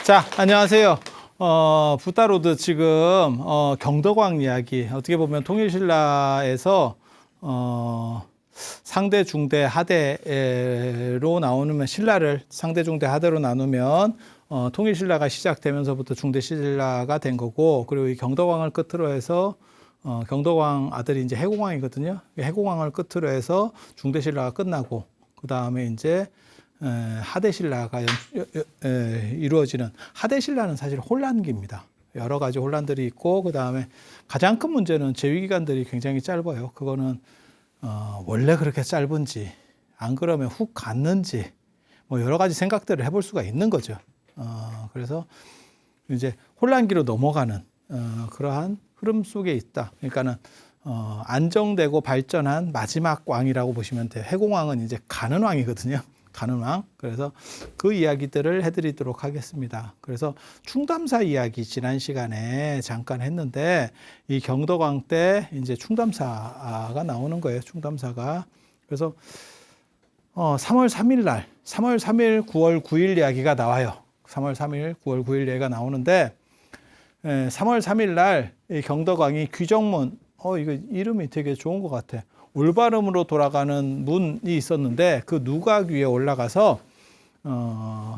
자, 안녕하세요. 부타로드 지금 경덕왕 이야기 어떻게 보면 통일신라에서 상대, 중대, 하대로 나누면 신라를 상대, 중대, 하대로 나누면 통일신라가 시작되면서부터 중대신라가 된 거고, 그리고 이 경덕왕을 끝으로 해서 경덕왕 아들이 이제 해공왕이거든요. 해공왕을 끝으로 해서 중대신라가 끝나고, 그 다음에 이제 하대신라가 이루어지는, 하대신라는 사실 혼란기입니다. 여러 가지 혼란들이 있고, 그 다음에 가장 큰 문제는 재위기간들이 굉장히 짧아요. 그거는 원래 그렇게 짧은지, 안 그러면 훅 갔는지, 뭐 여러 가지 생각들을 해볼 수가 있는 거죠. 그래서 이제 혼란기로 넘어가는 그러한 흐름 속에 있다. 그러니까는 안정되고 발전한 마지막 왕이라고 보시면 돼요. 해공왕은 이제 가는 왕이거든요. 가는 왕. 그래서 그 이야기들을 해드리도록 하겠습니다. 그래서 충담사 이야기 지난 시간에 잠깐 했는데, 이 경덕왕 때 이제 충담사가 나오는 거예요. 충담사가. 그래서 3월 3일 날, 3월 3일, 9월 9일 이야기가 나와요. 3월 3일, 9월 9일 이야기가 나오는데, 3월 3일 날 이 경덕왕이 귀정문, 이거 이름이 되게 좋은 것 같아. 올바름으로 돌아가는 문이 있었는데, 그 누각 위에 올라가서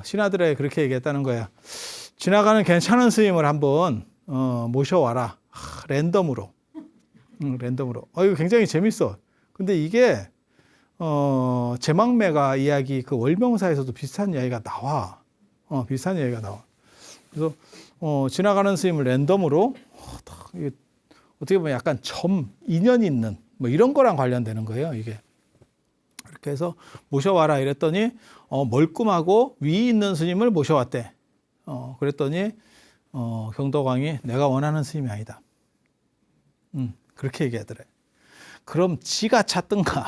신하들에게 그렇게 얘기했다는 거예요. 지나가는 괜찮은 스님을 한번 모셔와라. 랜덤으로. 랜덤으로. 이거 굉장히 재밌어. 근데 이게 제망매가 이야기, 그 월명사에서도 비슷한 이야기가 나와. 비슷한 이야기가 나와. 그래서 지나가는 스님을 랜덤으로, 어떻게 보면 약간 인연이 있는 뭐 이런 거랑 관련되는 거예요, 이게. 이렇게 해서 모셔와라 이랬더니 멀끔하고 위 있는 스님을 모셔왔대. 그랬더니 경덕왕이 내가 원하는 스님이 아니다. 그렇게 얘기하더래. 그럼 지가 찾든가.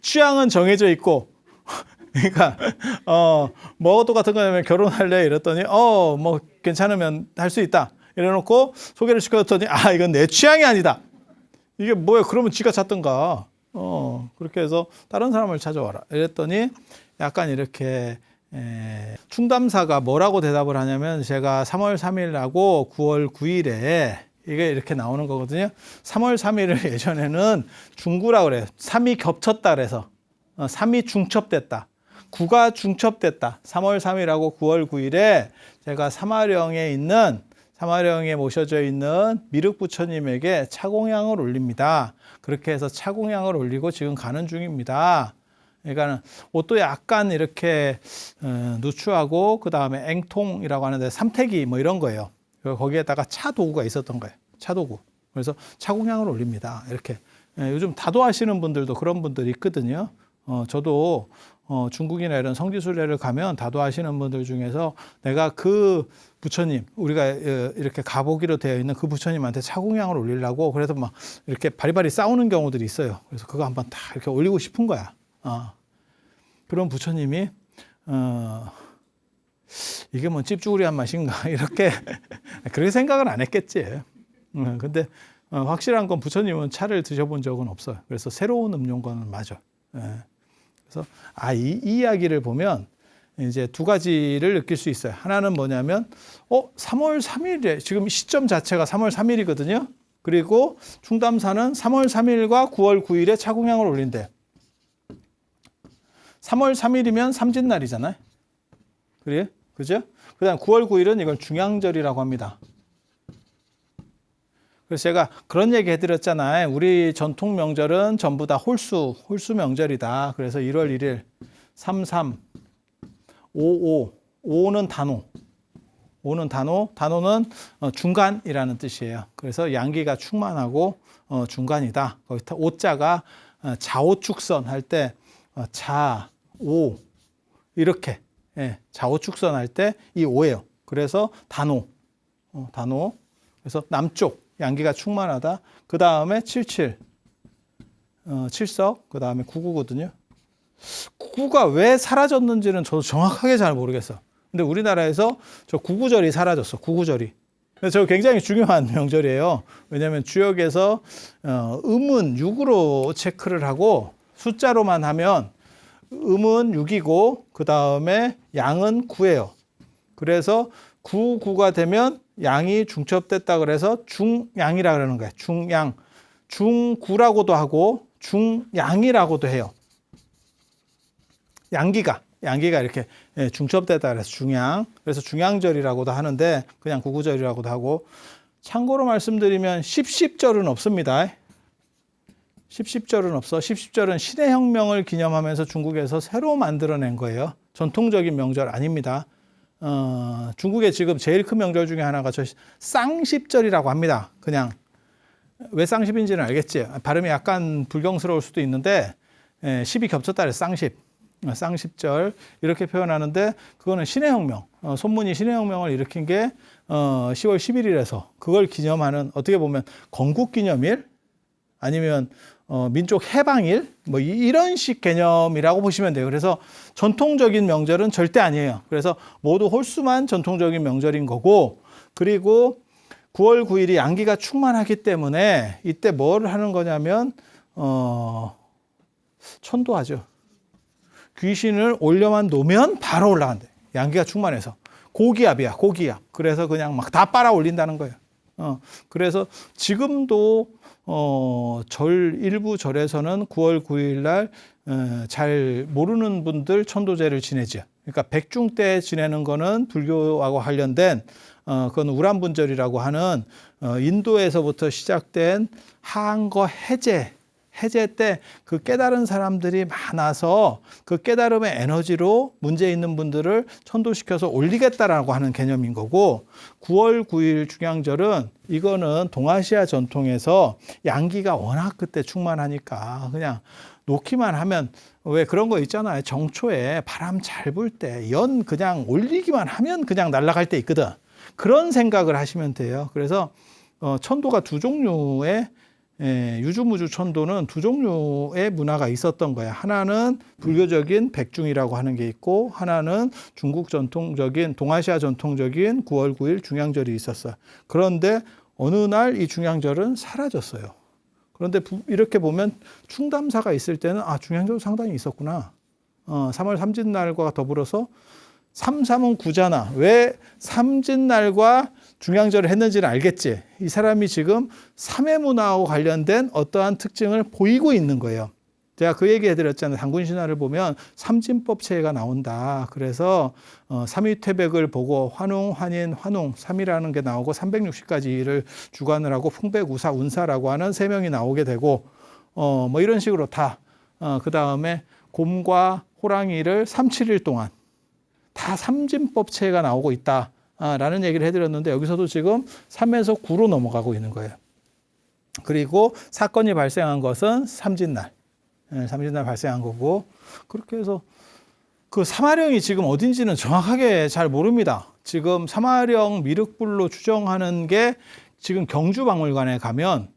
취향은 정해져 있고, 그러니까 뭐 똑같은 거냐면 결혼할래 이랬더니 뭐 괜찮으면 할 수 있다. 이래놓고 소개를 시켜줬더니 이건 내 취향이 아니다. 이게 뭐야? 그러면 지가 찾든가. 그렇게 해서 다른 사람을 찾아와라. 이랬더니 약간 이렇게 충담사가 뭐라고 대답을 하냐면, 제가 3월 3일하고 9월 9일에 이게 이렇게 나오는 거거든요. 3월 3일을 예전에는 중구라고 그래요. 3이 겹쳤다 그래서 3이 중첩됐다. 9가 중첩됐다. 3월 3일하고 9월 9일에 제가 사마령에 모셔져 있는 미륵부처님에게 차공향을 올립니다. 그렇게 해서 차공향을 올리고 지금 가는 중입니다. 그러니까는 옷도 약간 이렇게 누추하고, 그 다음에 앵통이라고 하는데 삼태기 뭐 이런 거예요. 거기에다가 차도구가 있었던 거예요. 차도구. 그래서 차공향을 올립니다. 이렇게. 요즘 다도하시는 분들도 그런 분들이 있거든요. 저도 중국이나 이런 성지순례를 가면 다도하시는 분들 중에서 내가 그 부처님, 우리가 이렇게 가보기로 되어 있는 그 부처님한테 차공향을 올리려고, 그래서 막 이렇게 바리바리 싸우는 경우들이 있어요. 그래서 그거 한번 다 이렇게 올리고 싶은 거야. 그런 부처님이 이게 뭐 찝쭈구리한 맛인가 이렇게 그렇게 생각은 안 했겠지. 근데 확실한 건 부처님은 차를 드셔본 적은 없어요. 그래서 새로운 음료는 맞아. 그래서 이 이야기를 보면 이제 두 가지를 느낄 수 있어요. 하나는 뭐냐면 3월 3일에 지금 시점 자체가 3월 3일이거든요. 그리고 충담사는 3월 3일과 9월 9일에 차공향을 올린대. 3월 3일이면 삼진날이잖아요. 그래? 그죠? 그다음 9월 9일은 이걸 중양절이라고 합니다. 그래서 제가 그런 얘기 해드렸잖아요. 우리 전통 명절은 전부 다 홀수 명절이다. 그래서 1월 1일, 33, 55, 55는 단오. 5는 단오는 중간이라는 뜻이에요. 그래서 양기가 충만하고 중간이다. 거기 오자가 자오축선 할 때 자오 이렇게 자오축선 할 때 이 오예요. 그래서 단오. 그래서 남쪽 양기가 충만하다. 그 다음에 77, 칠석, 그 다음에 99거든요. 99가 왜 사라졌는지는 저도 정확하게 잘 모르겠어. 근데 우리나라에서 저 99절이 사라졌어. 99절이. 저 굉장히 중요한 명절이에요. 왜냐하면 주역에서 음은 6으로 체크를 하고 숫자로만 하면 음은 6이고 그 다음에 양은 9예요. 그래서 구가 되면 양이 중첩됐다 그래서 중양이라 그러는 거예요. 중양. 중구라고도 하고 중양이라고도 해요. 양기가 이렇게 중첩됐다 그래서 중양. 그래서 중양절이라고도 하는데 그냥 구구절이라고도 하고, 참고로 말씀드리면 십십절은 없습니다. 십십절은 없어. 십십절은 신의 혁명을 기념하면서 중국에서 새로 만들어낸 거예요. 전통적인 명절 아닙니다. 중국의 지금 제일 큰 명절 중에 하나가 저 쌍십절이라고 합니다. 그냥 왜 쌍십인지는 알겠지. 발음이 약간 불경스러울 수도 있는데 십이 겹쳤다 그래서 쌍십절 이렇게 표현하는데, 그거는 신의 혁명, 손문이 신의 혁명을 일으킨 게 10월 11일에서 그걸 기념하는, 어떻게 보면 건국기념일 아니면 민족 해방일 뭐 이런 식 개념이라고 보시면 돼요. 그래서 전통적인 명절은 절대 아니에요. 그래서 모두 홀수만 전통적인 명절인 거고, 그리고 9월 9일이 양기가 충만하기 때문에 이때 뭘 하는 거냐면 천도하죠. 귀신을 올려만 놓으면 바로 올라간대. 양기가 충만해서. 고기압이야, 고기압. 그래서 그냥 막 다 빨아 올린다는 거예요. 그래서 지금도 일부 절에서는 9월 9일 날 잘 모르는 분들 천도제를 지내죠. 그러니까 백중 때 지내는 거는 불교하고 관련된 그건 우람분절이라고 하는 인도에서부터 시작된 한거 해제 때 그 깨달은 사람들이 많아서 그 깨달음의 에너지로 문제 있는 분들을 천도시켜서 올리겠다라고 하는 개념인 거고, 9월 9일 중양절은 이거는 동아시아 전통에서 양기가 워낙 그때 충만하니까 그냥 놓기만 하면, 왜 그런 거 있잖아요. 정초에 바람 잘 불 때 연 그냥 올리기만 하면 그냥 날아갈 때 있거든. 그런 생각을 하시면 돼요. 그래서 천도가 두 종류의 유주무주 천도는 두 종류의 문화가 있었던 거야. 하나는 불교적인 백중이라고 하는 게 있고, 하나는 중국 전통적인, 동아시아 전통적인 9월 9일 중양절이 있었어요. 그런데 어느 날 이 중양절은 사라졌어요. 그런데 이렇게 보면 충담사가 있을 때는 중양절 상당히 있었구나. 3월 삼진날과 더불어서 삼삼은 9잖아. 왜 삼진날과 중양절을 했는지는 알겠지. 이 사람이 지금 삼해 문화하고 관련된 어떠한 특징을 보이고 있는 거예요. 제가 그 얘기 해드렸잖아요. 단군신화를 보면 삼진법체가 나온다. 그래서 삼위퇴백을 보고 환웅, 환인, 환웅 3이라는 게 나오고 360가지를 주관을 하고 풍백, 우사, 운사라고 하는 세 명이 나오게 되고 뭐 이런 식으로 다 그 다음에 곰과 호랑이를 3, 7일 동안 다 삼진법체가 나오고 있다라는 얘기를 해드렸는데, 여기서도 지금 3에서 9로 넘어가고 있는 거예요. 그리고 사건이 발생한 것은 삼진날 발생한 거고, 그렇게 해서 그 사마령이 지금 어딘지는 정확하게 잘 모릅니다. 지금 사마령 미륵불로 추정하는 게 지금 경주박물관에 가면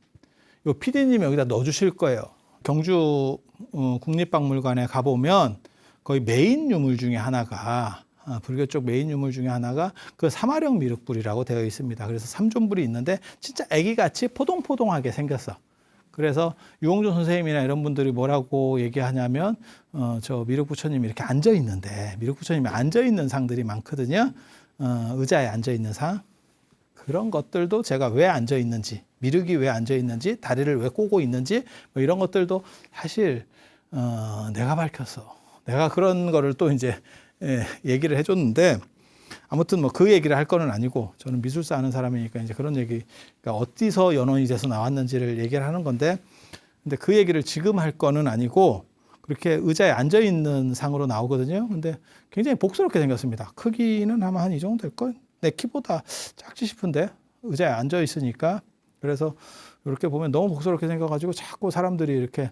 요 PD님이 여기다 넣어주실 거예요. 경주 국립박물관에 가보면 거의 메인 유물 중에 하나가, 불교 쪽 메인 유물 중에 하나가 그 사마령 미륵불이라고 되어 있습니다. 그래서 삼존불이 있는데 진짜 애기같이 포동포동하게 생겼어. 그래서 유홍준 선생님이나 이런 분들이 뭐라고 얘기하냐면 저 미륵부처님이 이렇게 앉아 있는데, 미륵부처님이 앉아 있는 상들이 많거든요. 의자에 앉아 있는 상. 그런 것들도 제가 왜 앉아 있는지, 미륵이 왜 앉아 있는지, 다리를 왜 꼬고 있는지 뭐 이런 것들도 사실 내가 밝혔어. 내가 그런 거를 또 이제 얘기를 해줬는데, 아무튼 뭐 그 얘기를 할 거는 아니고, 저는 미술사 하는 사람이니까 이제 그런 얘기, 그러니까 어디서 연원이 돼서 나왔는지를 얘기를 하는 건데, 근데 그 얘기를 지금 할 거는 아니고, 그렇게 의자에 앉아 있는 상으로 나오거든요. 근데 굉장히 복스럽게 생겼습니다. 크기는 아마 한 이 정도 될 걸? 내 키보다 작지 싶은데 의자에 앉아 있으니까. 그래서 이렇게 보면 너무 복스럽게 생겨가지고 자꾸 사람들이 이렇게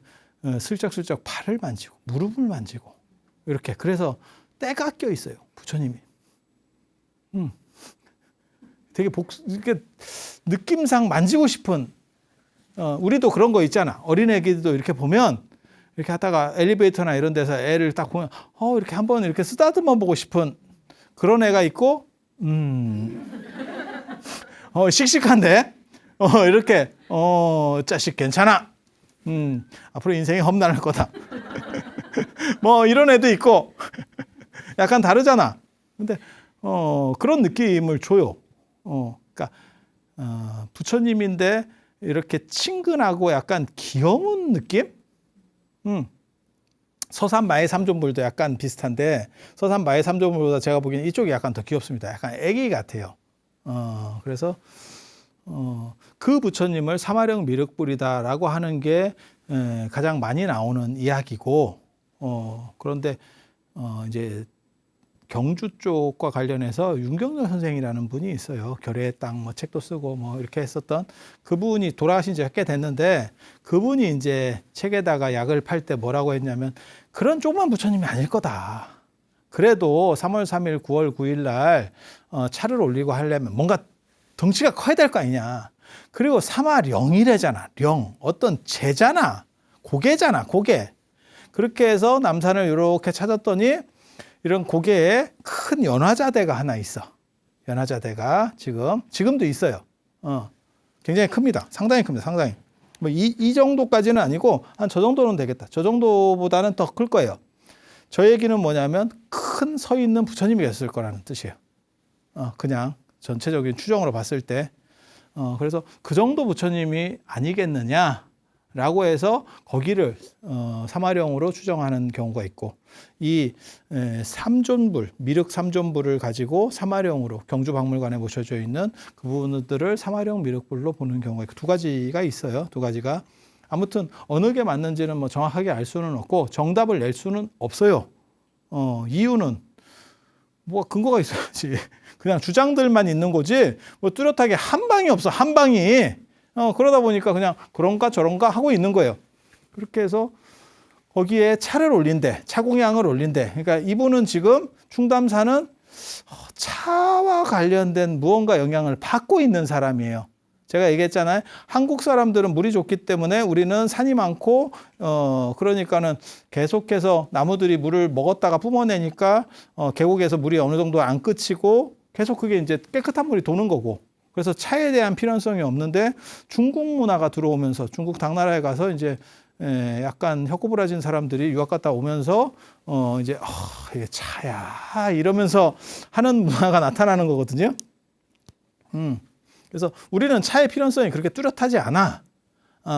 슬쩍슬쩍 팔을 만지고 무릎을 만지고 이렇게, 그래서 때가 껴 있어요, 부처님이. 되게 이렇게 느낌상 만지고 싶은, 우리도 그런 거 있잖아. 어린애기들도 이렇게 보면 이렇게 하다가 엘리베이터나 이런 데서 애를 딱 보면 이렇게 한번 이렇게 쓰다듬어 보고 싶은 그런 애가 있고, 씩씩한데 이렇게 자식 괜찮아. 앞으로 인생이 험난할 거다. 뭐 이런 애도 있고 약간 다르잖아. 근데 그런 느낌을 줘요. 그러니까 부처님인데 이렇게 친근하고 약간 귀여운 느낌? 서산마의 삼존불도 약간 비슷한데 서산마의 삼존불보다 제가 보기에는 이쪽이 약간 더 귀엽습니다. 약간 애기 같아요. 그래서 그 부처님을 사마령 미륵불이다라고 하는 게 가장 많이 나오는 이야기고 그런데 이제 경주 쪽과 관련해서 윤경열 선생이라는 분이 있어요. 결의의 땅 뭐 책도 쓰고 뭐 이렇게 했었던 그분이 돌아가신 지 꽤 됐는데 그분이 이제 책에다가 약을 팔 때 뭐라고 했냐면 그런 조그만 부처님이 아닐 거다. 그래도 3월 3일, 9월 9일 날 차를 올리고 하려면 뭔가 덩치가 커야 될 거 아니냐. 그리고 사마령이래잖아. 령. 어떤 제잖아. 고개잖아. 고개. 그렇게 해서 남산을 이렇게 찾았더니 이런 고개에 큰 연화자대가 하나 있어. 연화자대가 지금도 있어요. 굉장히 큽니다. 상당히 큽니다. 상당히. 뭐 이 정도까지는 아니고 한 저 정도는 되겠다. 저 정도보다는 더 클 거예요. 저 얘기는 뭐냐면 큰 서 있는 부처님이 계셨을 거라는 뜻이에요. 그냥 전체적인 추정으로 봤을 때. 그래서 그 정도 부처님이 아니겠느냐라고 해서 거기를 사마령으로 추정하는 경우가 있고 이 삼존불, 미륵 삼존불을 가지고 사마령으로 경주박물관에 모셔져 있는 그 부분들을 사마령 미륵불로 보는 경우가 있고 두 가지가 있어요. 두 가지가. 아무튼 어느 게 맞는지는 뭐 정확하게 알 수는 없고 정답을 낼 수는 없어요. 이유는 뭐 근거가 있어야지. 그냥 주장들만 있는 거지 뭐 뚜렷하게 한 방이 없어. 한 방이. 그러다 보니까 그냥 그런가 저런가 하고 있는 거예요. 그렇게 해서 거기에 차를 올린대. 차공양을 올린대. 그러니까 이분은 지금 충담사는 차와 관련된 무언가 영향을 받고 있는 사람이에요. 제가 얘기했잖아요. 한국 사람들은 물이 좋기 때문에 우리는 산이 많고 그러니까는 계속해서 나무들이 물을 먹었다가 뿜어내니까 계곡에서 물이 어느 정도 안 그치고 계속 그게 이제 깨끗한 물이 도는 거고. 그래서 차에 대한 필연성이 없는데 중국 문화가 들어오면서 중국 당나라에 가서 이제 약간 혀꼬부라진 사람들이 유학 갔다 오면서 이제 이게 차야 이러면서 하는 문화가 나타나는 거거든요. 그래서 우리는 차의 필연성이 그렇게 뚜렷하지 않아.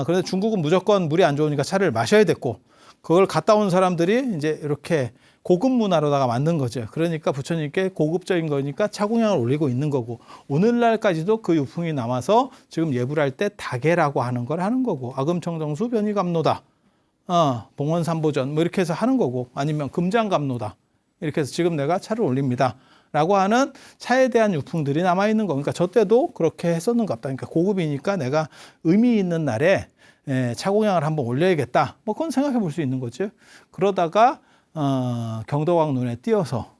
그런데 중국은 무조건 물이 안 좋으니까 차를 마셔야 됐고 그걸 갔다 온 사람들이 이제 이렇게 고급 문화로다가 만든 거죠. 그러니까 부처님께 고급적인 거니까 차공양을 올리고 있는 거고 오늘날까지도 그 유풍이 남아서 지금 예불 할 때 다계라고 하는 걸 하는 거고 아금청정수 변희감로다. 봉원삼보전 뭐 이렇게 해서 하는 거고 아니면 금장감로다. 이렇게 해서 지금 내가 차를 올립니다. 라고 하는 차에 대한 유풍들이 남아있는 거. 그러니까 저 때도 그렇게 했었는 것 같다. 그러니까 고급이니까 내가 의미 있는 날에 차공양을 한번 올려야겠다. 뭐 그건 생각해 볼 수 있는 거죠. 그러다가 경덕왕 눈에 띄어서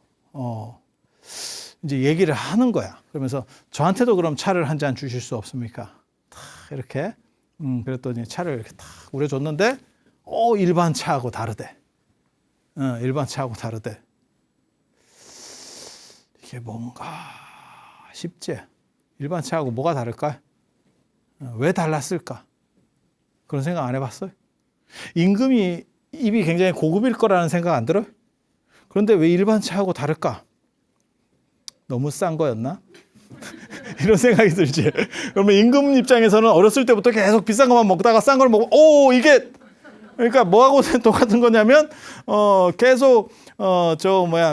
이제 얘기를 하는 거야. 그러면서 저한테도 그럼 차를 한 잔 주실 수 없습니까? 탁 이렇게 그랬더니 차를 이렇게 탁 우려줬는데 일반 차하고 다르대. 일반 차하고 다르대. 이게 뭔가 싶지? 일반 차하고 뭐가 다를까? 왜 달랐을까? 그런 생각 안 해봤어요? 임금이 입이 굉장히 고급일 거라는 생각 안 들어요? 그런데 왜 일반 차하고 다를까? 너무 싼 거였나? 이런 생각이 들지. 그러면 임금 입장에서는 어렸을 때부터 계속 비싼 것만 먹다가 싼 걸 먹고 이게 그러니까 뭐하고 똑같은 거냐면 계속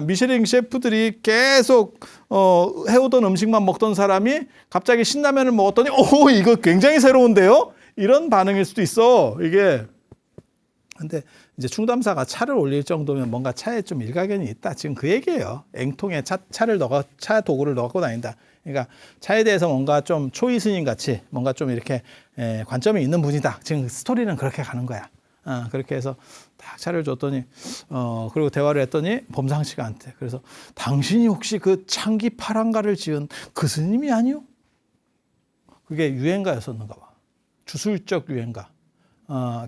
미쉐링 셰프들이 계속 해오던 음식만 먹던 사람이 갑자기 신라면을 먹었더니 이거 굉장히 새로운데요? 이런 반응일 수도 있어. 이게 근데 이제 충담사가 차를 올릴 정도면 뭔가 차에 좀 일가견이 있다. 지금 그 얘기예요. 앵통에 차 도구를 넣고 다닌다. 그러니까 차에 대해서 뭔가 좀 초이 스님 같이 뭔가 좀 이렇게 관점이 있는 분이다. 지금 스토리는 그렇게 가는 거야. 그렇게 해서 딱 차를 줬더니 그리고 대화를 했더니 범상치가 않대. 그래서 당신이 혹시 그 창기 파랑가를 지은 그 스님이 아니요? 그게 유행가였었는가 봐. 주술적 유행가.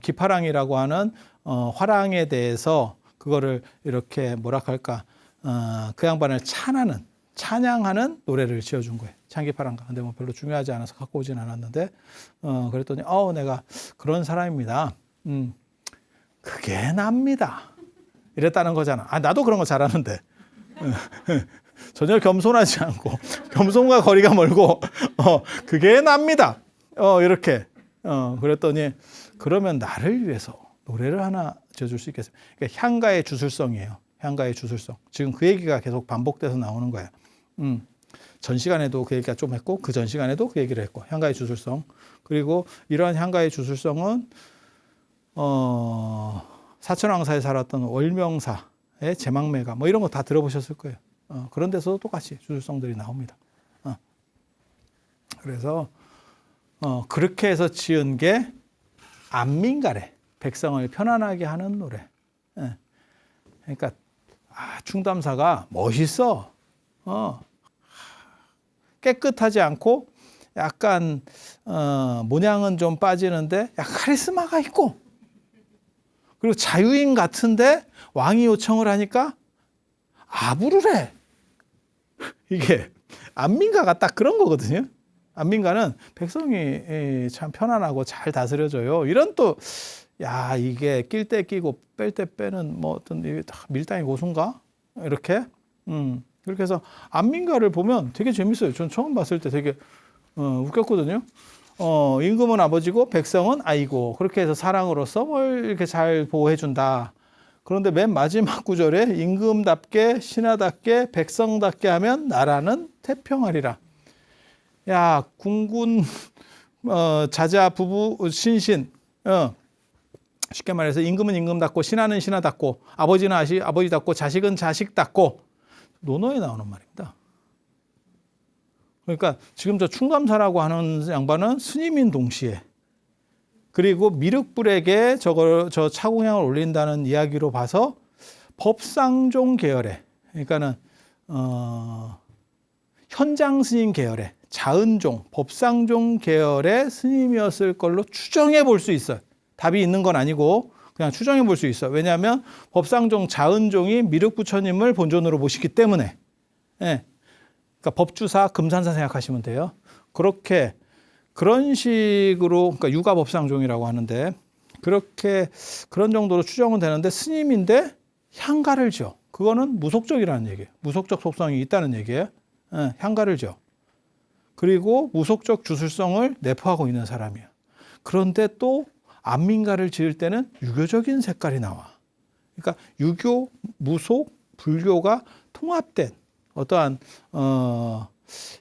기파랑이라고 하는 화랑에 대해서 그거를 이렇게 뭐랄까 그 양반을 찬양하는 노래를 지어준 거예요. 창기파랑가. 근데 뭐 별로 중요하지 않아서 갖고 오진 않았는데 그랬더니 내가 그런 사람입니다. 그게 납니다. 이랬다는 거잖아. 나도 그런 거 잘하는데. 전혀 겸손하지 않고 겸손과 거리가 멀고 그게 납니다. 이렇게 그랬더니 그러면 나를 위해서 노래를 하나 지어줄 수 있겠어요? 그러니까 향가의 주술성이에요. 향가의 주술성. 지금 그 얘기가 계속 반복돼서 나오는 거예요. 전 시간에도 그 얘기가 좀 했고 그 전 시간에도 그 얘기를 했고 향가의 주술성. 그리고 이러한 향가의 주술성은 사천왕사에 살았던 월명사의 제망매가 뭐 이런 거 다 들어보셨을 거예요. 그런 데서도 똑같이 주술성들이 나옵니다. 그래서 그렇게 해서 지은 게 안민가래. 백성을 편안하게 하는 노래. 그러니까 충담사가 멋있어. 깨끗하지 않고 약간 모양은 좀 빠지는데 약간 카리스마가 있고 그리고 자유인 같은데 왕이 요청을 하니까 아부를 해. 이게 안민가가 딱 그런 거거든요. 안민가는 백성이 참 편안하고 잘 다스려져요. 이런 또 이게 낄 때 끼고 뺄 때 빼는 뭐 어떤 밀당의 고수인가? 이렇게 그렇게 해서 안민가를 보면 되게 재밌어요. 전 처음 봤을 때 되게 웃겼거든요. 임금은 아버지고 백성은 아이고 그렇게 해서 사랑으로서 뭘 이렇게 잘 보호해준다. 그런데 맨 마지막 구절에 임금답게 신하답게 백성답게 하면 나라는 태평하리라. 야 군군 자자 부부 신신 쉽게 말해서 임금은 임금답고 신하는 신하답고 아버지는 아버지답고 자식은 자식답고 논어에 나오는 말입니다. 그러니까 지금 저 충감사라고 하는 양반은 스님인 동시에 그리고 미륵불에게 저 차공향을 올린다는 이야기로 봐서 법상종 계열의 그러니까는 현장 스님 계열의 자은종, 법상종 계열의 스님이었을 걸로 추정해 볼 수 있어요. 답이 있는 건 아니고 그냥 추정해 볼 수 있어. 왜냐하면 법상종, 자은종이 미륵부처님을 본존으로 모시기 때문에. 그러니까 법주사, 금산사 생각하시면 돼요. 그런 식으로, 그러니까 육아법상종이라고 하는데 그런 정도로 추정은 되는데 스님인데 향가를 지어. 그거는 무속적이라는 얘기예요. 무속적 속성이 있다는 얘기예요. 향가를 지어. 그리고 무속적 주술성을 내포하고 있는 사람이에요. 그런데 또 안민가를 지을 때는 유교적인 색깔이 나와. 그러니까 유교, 무속, 불교가 통합된 어떠한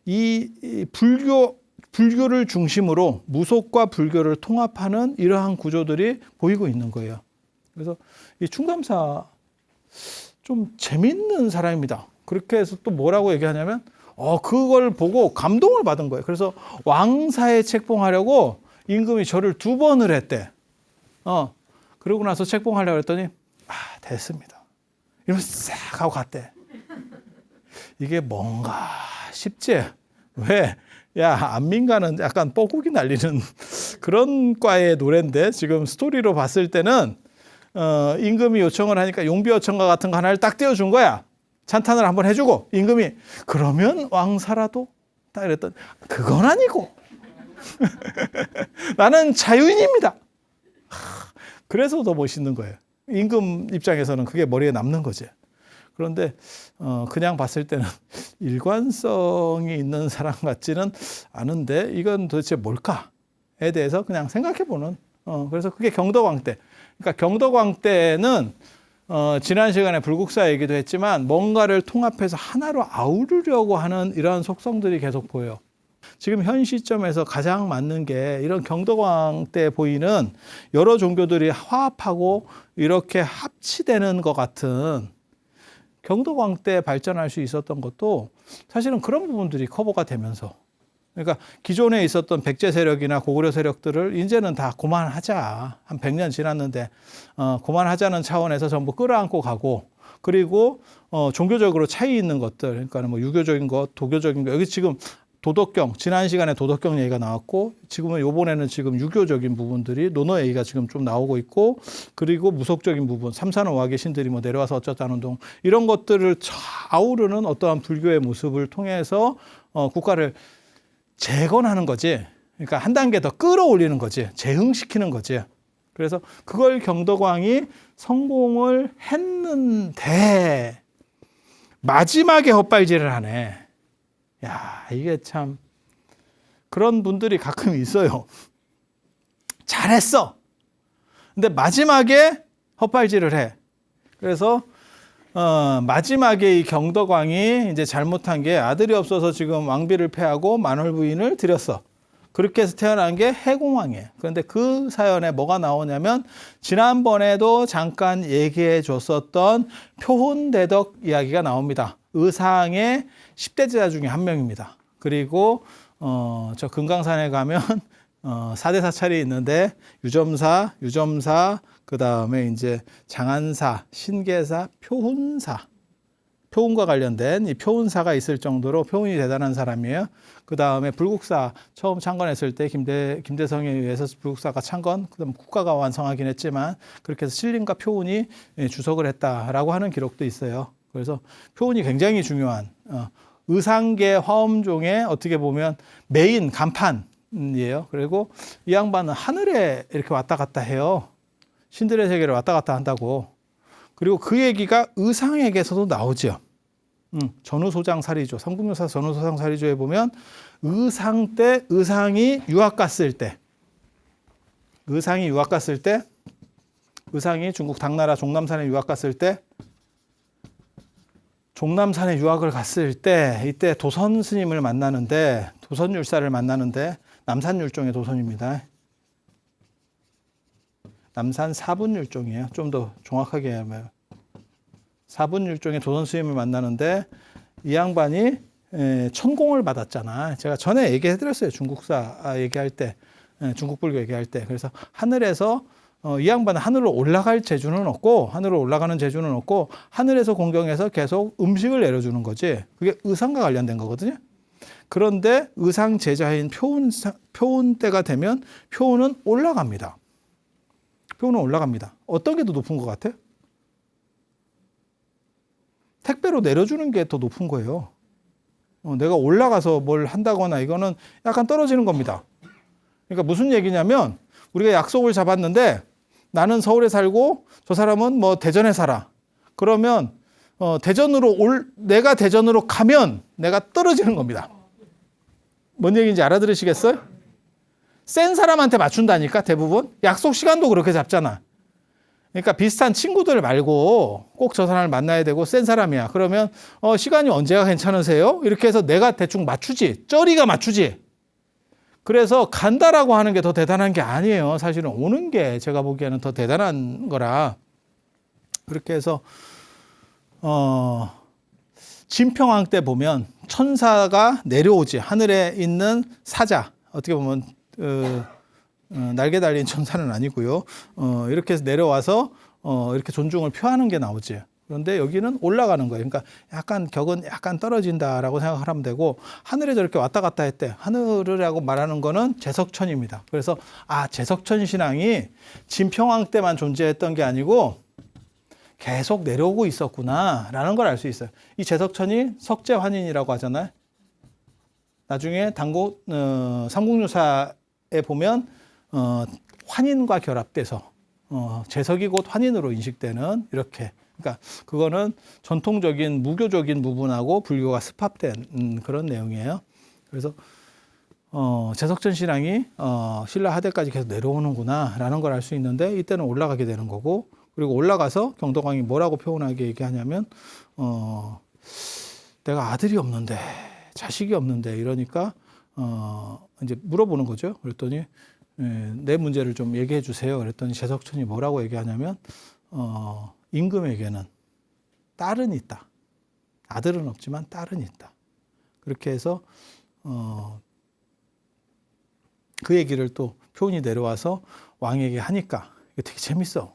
이 불교를 중심으로 무속과 불교를 통합하는 이러한 구조들이 보이고 있는 거예요. 그래서 이 충감사 좀 재밌는 사람입니다. 그렇게 해서 또 뭐라고 얘기하냐면 그걸 보고 감동을 받은 거예요. 그래서 왕사에 책봉하려고 임금이 절을 2번을 했대. 그러고 나서 책봉하려고 했더니 됐습니다. 이러면서 싹 하고 갔대. 이게 뭔가 싶지? 왜? 안민가는 약간 뻐꾸기 날리는 그런 과의 노래인데 지금 스토리로 봤을 때는 임금이 요청을 하니까 용비 요청과 같은 거 하나를 딱 띄워준 거야. 찬탄을 한번 해주고 임금이 그러면 왕사라도 딱 이랬더니 그건 아니고 나는 자유인입니다. 그래서 더 멋있는 거예요. 임금 입장에서는 그게 머리에 남는 거지. 그런데 그냥 봤을 때는 일관성이 있는 사람 같지는 않은데 이건 도대체 뭘까에 대해서 그냥 생각해보는 그래서 그게 경덕왕 때. 그러니까 경덕왕 때는 지난 시간에 불국사 얘기도 했지만 뭔가를 통합해서 하나로 아우르려고 하는 이러한 속성들이 계속 보여요. 지금 현 시점에서 가장 맞는 게 이런 경덕왕 때 보이는 여러 종교들이 화합하고 이렇게 합치되는 것 같은 경덕왕 때 발전할 수 있었던 것도 사실은 그런 부분들이 커버가 되면서 그러니까 기존에 있었던 백제 세력이나 고구려 세력들을 이제는 다 그만하자. 한 100년 지났는데 그만하자는 차원에서 전부 끌어안고 가고 그리고 종교적으로 차이 있는 것들 그러니까 뭐 유교적인 것, 도교적인 것 여기 지금 도덕경 지난 시간에 도덕경 얘기가 나왔고 지금은 요번에는 지금 유교적인 부분들이 논어 얘기가 지금 좀 나오고 있고 그리고 무속적인 부분 삼산오화계 신들이 뭐 내려와서 어쩌다는 동 이런 것들을 아우르는 어떠한 불교의 모습을 통해서 국가를 재건하는 거지. 그러니까 한 단계 더 끌어올리는 거지. 재흥시키는 거지. 그래서 그걸 경덕왕이 성공을 했는데 마지막에 헛발질을 하네. 야, 이게 참 그런 분들이 가끔 있어요. 잘했어. 근데 마지막에 헛발질을 해. 그래서 마지막에 이 경덕왕이 이제 잘못한 게 아들이 없어서 지금 왕비를 패하고 만월 부인을 들였어. 그렇게 해서 태어난 게 해공왕이에요. 그런데 그 사연에 뭐가 나오냐면 지난번에도 잠깐 얘기해 줬었던 표훈대덕 이야기가 나옵니다. 의상의 10대 제자 중에 한 명입니다. 그리고 저 금강산에 가면 4대 사찰이 있는데 유점사, 그 다음에 이제 장안사, 신계사, 표훈사, 표훈과 관련된 이 표훈사가 있을 정도로 표훈이 대단한 사람이에요. 그 다음에 불국사 처음 창건했을 때 김대성에 의해서 불국사가 창건, 그다음 국가가 완성하긴 했지만 그렇게 해서 신림과 표훈이 주석을 했다라고 하는 기록도 있어요. 그래서 표훈이 굉장히 중요한 의상계 화엄종의 어떻게 보면 메인 간판이에요. 그리고 이 양반은 하늘에 이렇게 왔다 갔다 해요. 신들의 세계를 왔다 갔다 한다고. 그리고 그 얘기가 의상에게서도 나오죠. 전후소장살이조, 삼국유사 전후소장살이조에 보면 의상이 유학 갔을 때, 의상이 중국 당나라 종남산에 유학 갔을 때, 종남산에 유학을 갔을 때 이때 도선 스님을 만나는데, 도선율사를 만나는데, 남산율종의 도선입니다. 남산 사분율종이에요. 좀 더 정확하게 하면 사분율종의 도선 스님을 만나는데 이 양반이 천공을 받았잖아. 제가 전에 얘기해드렸어요. 중국사 얘기할 때, 중국불교 얘기할 때. 그래서 하늘에서 이 양반은 하늘로 올라가는 재주는 없고 하늘에서 공경해서 계속 음식을 내려주는 거지. 그게 의상과 관련된 거거든요. 그런데 의상 제자인 표훈 때가 되면 표훈은 올라갑니다. 어떤 게 더 높은 것 같아? 택배로 내려주는 게 더 높은 거예요. 내가 올라가서 뭘 한다거나 이거는 약간 떨어지는 겁니다. 그러니까 무슨 얘기냐면 우리가 약속을 잡았는데 나는 서울에 살고 저 사람은 뭐 대전에 살아. 그러면 내가 대전으로 가면 내가 떨어지는 겁니다. 뭔 얘기인지 알아들으시겠어요? 센 사람한테 맞춘다니까 대부분. 약속 시간도 그렇게 잡잖아. 그러니까 비슷한 친구들 말고 꼭 저 사람을 만나야 되고 센 사람이야. 그러면 시간이 언제가 괜찮으세요? 이렇게 해서 내가 대충 맞추지. 쩌리가 맞추지. 그래서 간다라고 하는 게 더 대단한 게 아니에요. 사실은 오는 게 제가 보기에는 더 대단한 거라. 그렇게 해서 진평왕 때 보면 천사가 내려오지. 하늘에 있는 사자. 어떻게 보면 날개 달린 천사는 아니고요. 이렇게 해서 내려와서 이렇게 존중을 표하는 게 나오지. 그런데 여기는 올라가는 거예요. 그러니까 약간 격은 약간 떨어진다라고 생각하면 되고 하늘에 저렇게 왔다 갔다 했대. 하늘이라고 말하는 거는 제석천입니다. 그래서 제석천 신앙이 진평왕 때만 존재했던 게 아니고 계속 내려오고 있었구나라는 걸 알 수 있어요. 이 제석천이 석재환인이라고 하잖아요. 나중에 삼국유사에 보면 환인과 결합돼서 제석이 곧 환인으로 인식되는 이렇게. 그러니까 그거는 전통적인 무교적인 부분하고 불교가 습합된 그런 내용이에요. 그래서 제석천 신앙이 신라 하대까지 계속 내려오는구나라는 걸 알 수 있는데 이때는 올라가게 되는 거고 그리고 올라가서 경덕왕이 뭐라고 표현하게 얘기하냐면 내가 아들이 없는데 자식이 없는데 이러니까 이제 물어보는 거죠. 그랬더니 내 문제를 좀 얘기해 주세요. 그랬더니 제석천이 뭐라고 얘기하냐면 임금에게는 딸은 있다. 아들은 없지만 딸은 있다. 그렇게 해서 그 얘기를 또 표훈이 내려와서 왕에게 하니까 이게 되게 재밌어.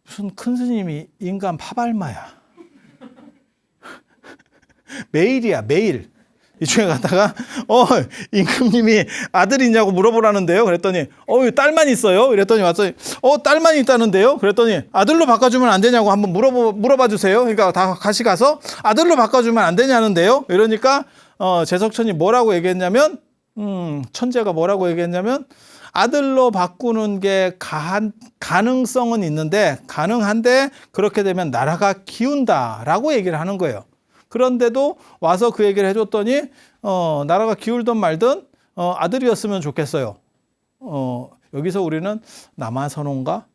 무슨 큰 스님이 인간 파발마야. 매일이야, 매일. 이 중에 갔다가 임금님이 아들 있냐고 물어보라는데요. 그랬더니 딸만 있어요. 그랬더니 왔더니 딸만 있다는데요. 그랬더니 아들로 바꿔주면 안 되냐고 한번 물어봐 주세요. 그러니까 다 같이 가서 아들로 바꿔주면 안 되냐는데요. 이러니까 제석천이 뭐라고 얘기했냐면 천재가 뭐라고 얘기했냐면 아들로 바꾸는 게 가능성은 있는데, 가능한데 그렇게 되면 나라가 기운다라고 얘기를 하는 거예요. 그런데도 와서 그 얘기를 해줬더니 나라가 기울든 말든 아들이었으면 좋겠어요. 여기서 우리는 남아선호인가?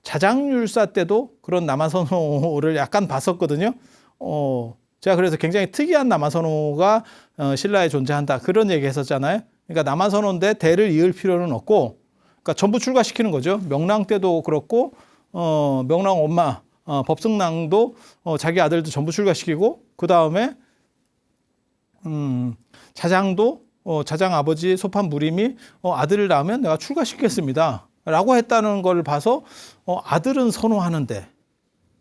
자장율사 때도 그런 남아선호를 약간 봤었거든요. 제가 그래서 굉장히 특이한 남아선호가 신라에 존재한다. 그런 얘기 했었잖아요. 그러니까 남아선호인데 대를 이을 필요는 없고, 그러니까 전부 출가시키는 거죠. 명랑 때도 그렇고, 명랑 엄마, 법승랑도 자기 아들도 전부 출가시키고, 그 다음에, 자장도, 자장 아버지 소판 무림이 아들을 낳으면 내가 출가시키겠습니다. 라고 했다는 걸 봐서 아들은 선호하는데,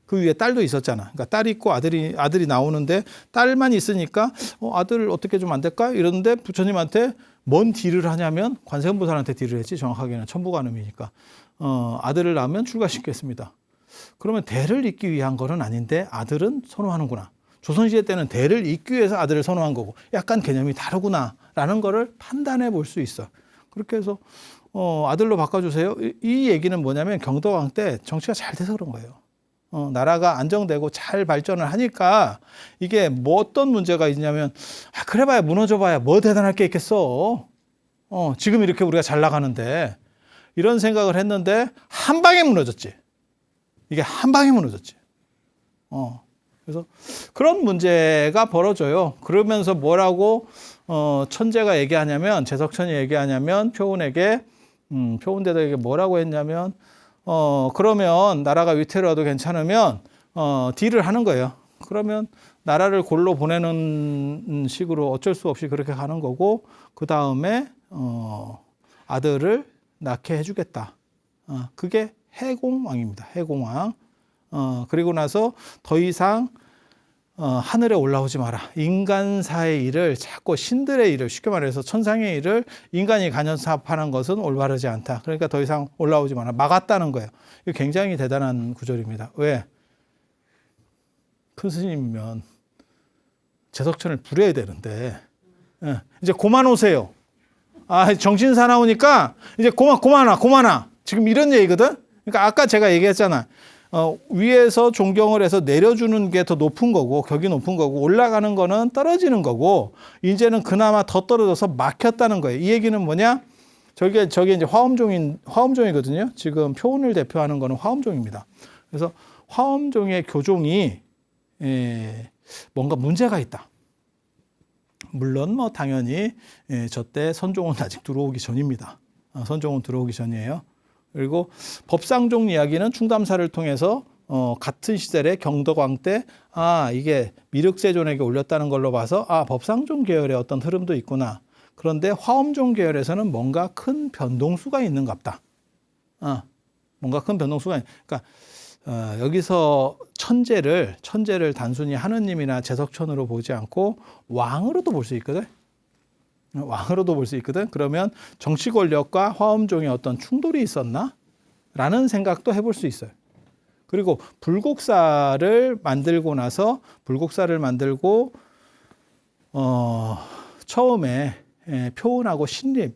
그 위에 딸도 있었잖아. 그러니까 딸이 있고 아들이 나오는데 딸만 있으니까 아들 어떻게 좀 안 될까? 이러는데 부처님한테 뭔 딜을 하냐면 관세음보살한테 딜을 했지. 정확하게는 천부관음이니까 아들을 낳으면 출가시키겠습니다. 그러면 대를 잇기 위한 거는 아닌데 아들은 선호하는구나. 조선시대 때는 대를 잇기 위해서 아들을 선호한 거고 약간 개념이 다르구나라는 거를 판단해 볼 수 있어. 그렇게 해서 아들로 바꿔주세요. 이 얘기는 뭐냐면 경덕왕 때 정치가 잘 돼서 그런 거예요. 나라가 안정되고 잘 발전을 하니까 이게 뭐 어떤 문제가 있냐면 그래봐야 무너져봐야 뭐 대단할 게 있겠어. 지금 이렇게 우리가 잘 나가는데 이런 생각을 했는데 한 방에 무너졌지. 이게 한 방에 무너졌지. 그래서 그런 문제가 벌어져요. 그러면서 뭐라고 천재가 얘기하냐면 재석천이 얘기하냐면 표운에게 표운대덕에게 뭐라고 했냐면 그러면 나라가 위태로워도 괜찮으면 딜을 하는 거예요. 그러면 나라를 골로 보내는 식으로 어쩔 수 없이 그렇게 가는 거고 그 다음에 아들을 낳게 해주겠다. 그게 해공왕입니다. 해공왕. 그리고 나서 더 이상 하늘에 올라오지 마라. 인간사의 일을 자꾸 신들의 일을 쉽게 말해서 천상의 일을 인간이 간섭하는 것은 올바르지 않다. 그러니까 더 이상 올라오지 마라. 막았다는 거예요. 이거 굉장히 대단한 구절입니다. 왜? 큰 스님이면 재석천을 부려야 되는데 이제 그만 오세요. 정신 사나우니까 이제 그만 와. 지금 이런 얘기거든. 그러니까 아까 제가 얘기했잖아. 위에서 존경을 해서 내려주는 게 더 높은 거고 격이 높은 거고 올라가는 거는 떨어지는 거고 이제는 그나마 더 떨어져서 막혔다는 거예요. 이 얘기는 뭐냐? 저게 이제 화엄종이거든요. 지금 표운을 대표하는 거는 화엄종입니다. 그래서 화엄종의 교종이 뭔가 문제가 있다. 물론 뭐 당연히 저때 선종은 아직 들어오기 전입니다. 선종은 들어오기 전이에요. 그리고 법상종 이야기는 충담사를 통해서 같은 시절에 경덕왕 때 이게 미륵세존에게 올렸다는 걸로 봐서 법상종 계열의 어떤 흐름도 있구나. 그런데 화엄종 계열에서는 뭔가 큰 변동수가 있는갑다. 뭔가 큰 변동수가 그러니까 여기서 천재를 단순히 하느님이나 재석천으로 보지 않고 왕으로도 볼 수 있거든. 왕으로도 볼 수 있거든. 그러면 정치 권력과 화엄종의 어떤 충돌이 있었나? 라는 생각도 해볼 수 있어요. 그리고 불국사를 만들고 나서 처음에 표운하고 신림,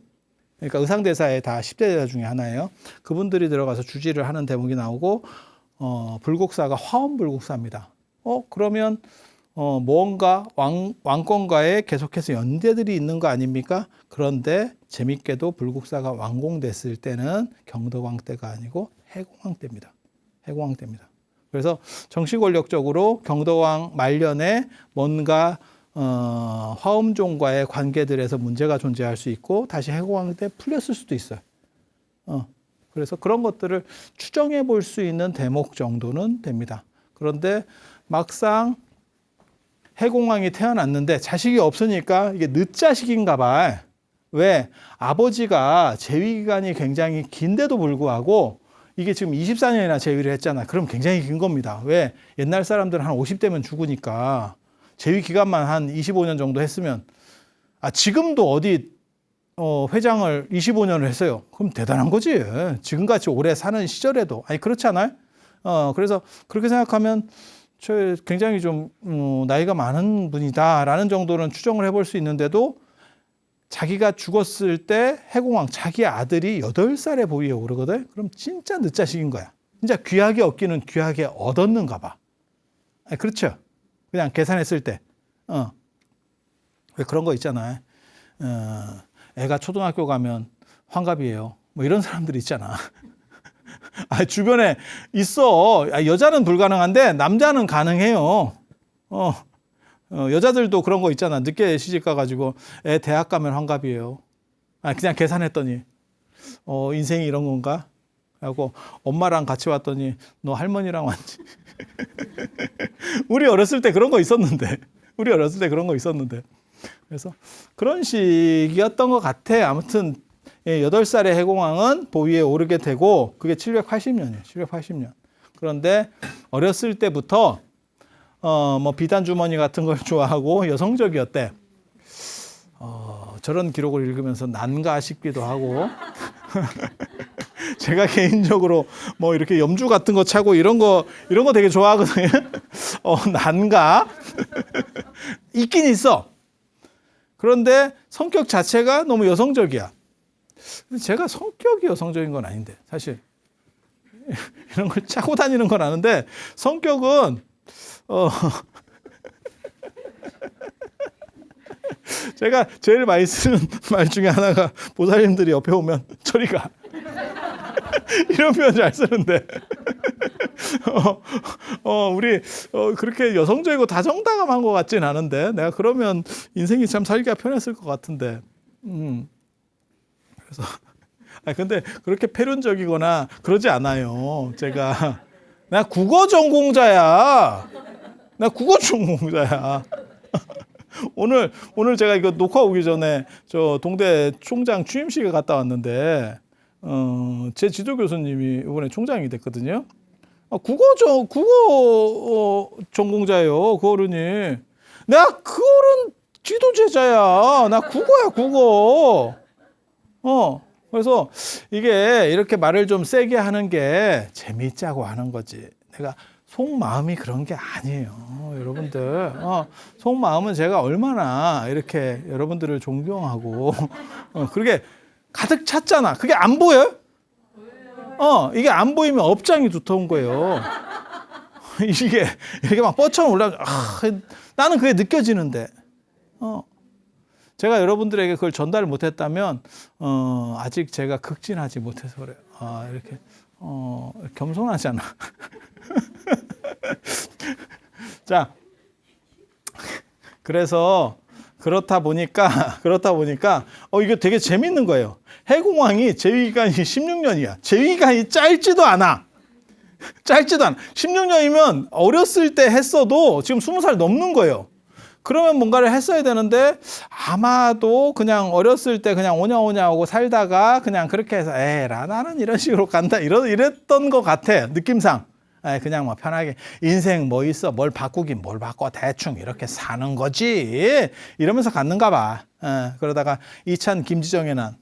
그러니까 의상대사의 다 10대 대사 중에 하나예요. 그분들이 들어가서 주지를 하는 대목이 나오고 불국사가 화엄불국사입니다. 그러면 뭔가 왕권과에 계속해서 연대들이 있는 거 아닙니까? 그런데 재밌게도 불국사가 완공됐을 때는 경덕왕 때가 아니고 해공왕 때입니다. 해공왕 때입니다. 그래서 정치 권력적으로 경덕왕 말년에 뭔가 화엄종과의 관계들에서 문제가 존재할 수 있고 다시 해공왕 때 풀렸을 수도 있어요. 그래서 그런 것들을 추정해 볼 수 있는 대목 정도는 됩니다. 그런데 막상 해공왕이 태어났는데 자식이 없으니까 이게 늦자식인가 봐. 왜? 아버지가 재위기간이 굉장히 긴데도 불구하고 이게 지금 24년이나 재위를 했잖아. 그럼 굉장히 긴 겁니다. 왜? 옛날 사람들은 한 50대면 죽으니까 재위 기간만 한 25년 정도 했으면 지금도 어디 회장을 25년을 했어요. 그럼 대단한 거지. 지금같이 오래 사는 시절에도. 그렇지 않아요? 그래서 그렇게 생각하면 굉장히 좀 나이가 많은 분이다라는 정도는 추정을 해볼 수 있는데도 자기가 죽었을 때 해공왕 자기 아들이 8살에 보위에 오르거든. 그럼 진짜 늦자식인 거야. 진짜 귀하게 얻기는 귀하게 얻었는가 봐. 그렇죠. 그냥 계산했을 때. 왜 그런 거 있잖아. 애가 초등학교 가면 환갑이에요. 뭐 이런 사람들 있잖아. 주변에 있어. 여자는 불가능한데 남자는 가능해요. 여자들도 그런 거 있잖아. 늦게 시집 가가지고 애 대학 가면 환갑이에요. 그냥 계산했더니 인생이 이런 건가? 하고 엄마랑 같이 왔더니 너 할머니랑 왔지. 우리 어렸을 때 그런 거 있었는데. 그래서 그런 식이었던 것 같아. 아무튼 8살의 해공왕은 보위에 오르게 되고 그게 780년이에요. 780년. 그런데 어렸을 때부터 뭐 비단 주머니 같은 걸 좋아하고 여성적이었대. 저런 기록을 읽으면서 난가 싶기도 하고. 제가 개인적으로 뭐 이렇게 염주 같은 거 차고 이런 거 되게 좋아하거든요. 난가? 있긴 있어. 그런데 성격 자체가 너무 여성적이야. 근데 제가 성격이 여성적인 건 아닌데, 사실. 이런 걸 차고 다니는 건 아는데, 성격은, 제가 제일 많이 쓰는 말 중에 하나가 보살님들이 옆에 오면 저리 가. 이런 표현 잘 쓰는데. 우리 그렇게 여성적이고 다정다감한 것 같진 않은데 내가 그러면 인생이 참 살기가 편했을 것 같은데. 그래서 근데 그렇게 패륜적이거나 그러지 않아요. 나 국어 전공자야. 오늘 제가 이거 녹화 오기 전에 저 동대 총장 취임식에 갔다 왔는데 제 지도 교수님이 이번에 총장이 됐거든요. 국어 전공자예요. 그 어른이. 내가 그 어른 지도 제자야. 나 국어야, 국어. 그래서 이게 이렇게 말을 좀 세게 하는 게 재미있자고 하는 거지. 내가 속마음이 그런 게 아니에요. 여러분들. 속마음은 제가 얼마나 이렇게 여러분들을 존경하고 그렇게 가득 찼잖아. 그게 안 보여요? 이게 안 보이면 업장이 두터운 거예요. 이게 이렇게 막 뻗쳐 올라가. 나는 그게 느껴지는데. 제가 여러분들에게 그걸 전달을 못했다면 아직 제가 극진하지 못해서 그래요. 이렇게 겸손하잖아. 자, 그래서 그렇다 보니까 이게 되게 재밌는 거예요. 해공왕이 재위기간이 16년이야. 재위기간이 짧지도 않아. 16년이면 어렸을 때 했어도 지금 20살 넘는 거예요. 그러면 뭔가를 했어야 되는데 아마도 그냥 어렸을 때 그냥 오냐오냐 하고 살다가 그냥 그렇게 해서 에라 나는 이런 식으로 간다 이랬던 것 같아. 느낌상. 그냥 뭐 편하게 인생 뭐 있어 뭘 바꾸긴 뭘 바꿔 대충 이렇게 사는 거지 이러면서 갔는가 봐. 그러다가 이찬 김지정의 난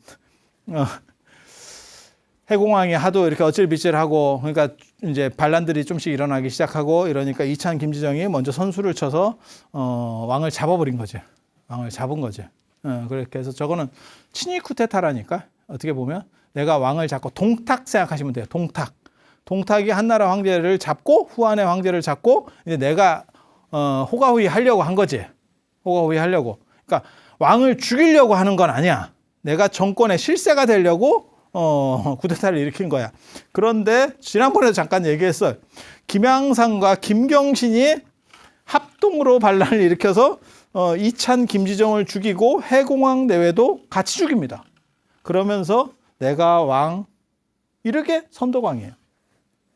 해공왕이 하도 이렇게 어찔비찔하고 그러니까 이제 반란들이 좀씩 일어나기 시작하고 이러니까 이찬 김지정이 먼저 선수를 쳐서 왕을 잡아버린 거지. 왕을 잡은 거지. 그렇게 해서 저거는 친위 쿠데타라니까. 어떻게 보면 내가 왕을 잡고 동탁 생각하시면 돼요. 동탁이 한나라 황제를 잡고 후한의 황제를 잡고 이제 내가 호가호위 하려고 한 거지. 호가호위 하려고. 그러니까 왕을 죽이려고 하는 건 아니야. 내가 정권의 실세가 되려고 쿠데타를 일으킨 거야. 그런데 지난번에도 잠깐 얘기했어요. 김양상과 김경신이 합동으로 반란을 일으켜서 이찬 김지정을 죽이고 해공왕 내외도 같이 죽입니다. 그러면서 내가 왕 이렇게 선덕왕이에요.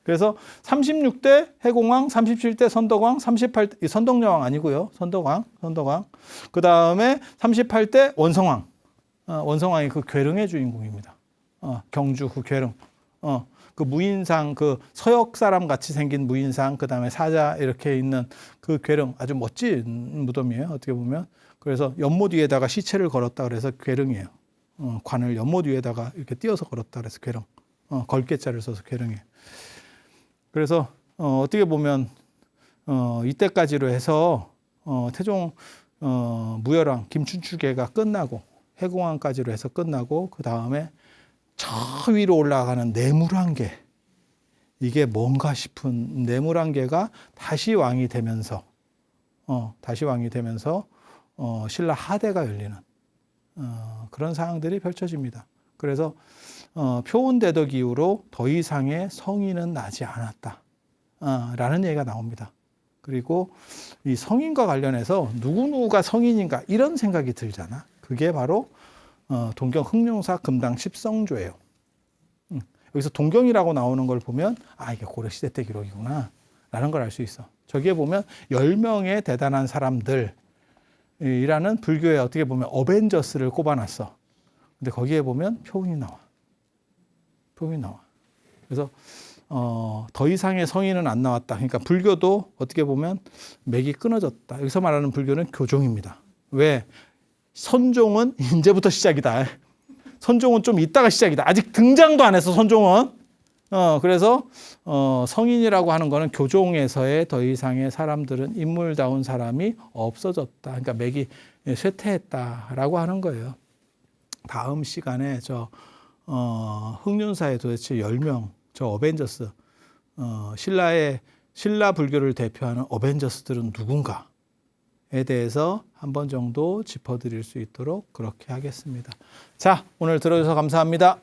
그래서 36대 해공왕, 37대 선덕왕, 38대 선덕여왕 아니고요. 선덕왕. 그 다음에 38대 원성왕. 원성왕이 그 괴릉의 주인공입니다. 경주 그 괴릉. 그 무인상, 그 서역 사람 같이 생긴 무인상, 그 다음에 사자 이렇게 있는 그 괴릉 아주 멋진 무덤이에요. 어떻게 보면. 그래서 연못 위에다가 시체를 걸었다 그래서 괴릉이에요. 관을 연못 위에다가 이렇게 띄어서 걸었다 그래서 괴릉. 걸개자를 써서 괴릉이에요. 그래서 어떻게 보면 이때까지로 해서 태종 무열왕 김춘추계가 끝나고 해공왕까지로 해서 끝나고 그 다음에 저 위로 올라가는 내물왕계, 이게 뭔가 싶은 내물왕계가 다시 왕이 되면서 신라 하대가 열리는 그런 상황들이 펼쳐집니다. 그래서 표운대덕 이후로 더 이상의 성인은 나지 않았다 라는 얘기가 나옵니다. 그리고 이 성인과 관련해서 누구누구가 성인인가 이런 생각이 들잖아. 그게 바로 동경 흥룡사 금당 10성조예요. 여기서 동경이라고 나오는 걸 보면 이게 고려시대 때 기록이구나 라는 걸 알 수 있어. 저기에 보면 10명의 대단한 사람들이라는 불교에 어떻게 보면 어벤져스를 꼽아놨어. 근데 거기에 보면 표운이 나와. 그래서 더 이상의 성인은 안 나왔다. 그러니까 불교도 어떻게 보면 맥이 끊어졌다. 여기서 말하는 불교는 교종입니다. 왜? 선종은 이제부터 시작이다. 선종은 좀 이따가 시작이다. 아직 등장도 안 했어, 선종은. 그래서 성인이라고 하는 거는 교종에서의 더 이상의 사람들은 인물다운 사람이 없어졌다. 그러니까 맥이 쇠퇴했다라고 하는 거예요. 다음 시간에 흥륜사의 도대체 10명, 저 어벤져스, 신라 불교를 대표하는 어벤져스들은 누군가에 대해서 한 번 정도 짚어드릴 수 있도록 그렇게 하겠습니다. 자, 오늘 들어주셔서 감사합니다.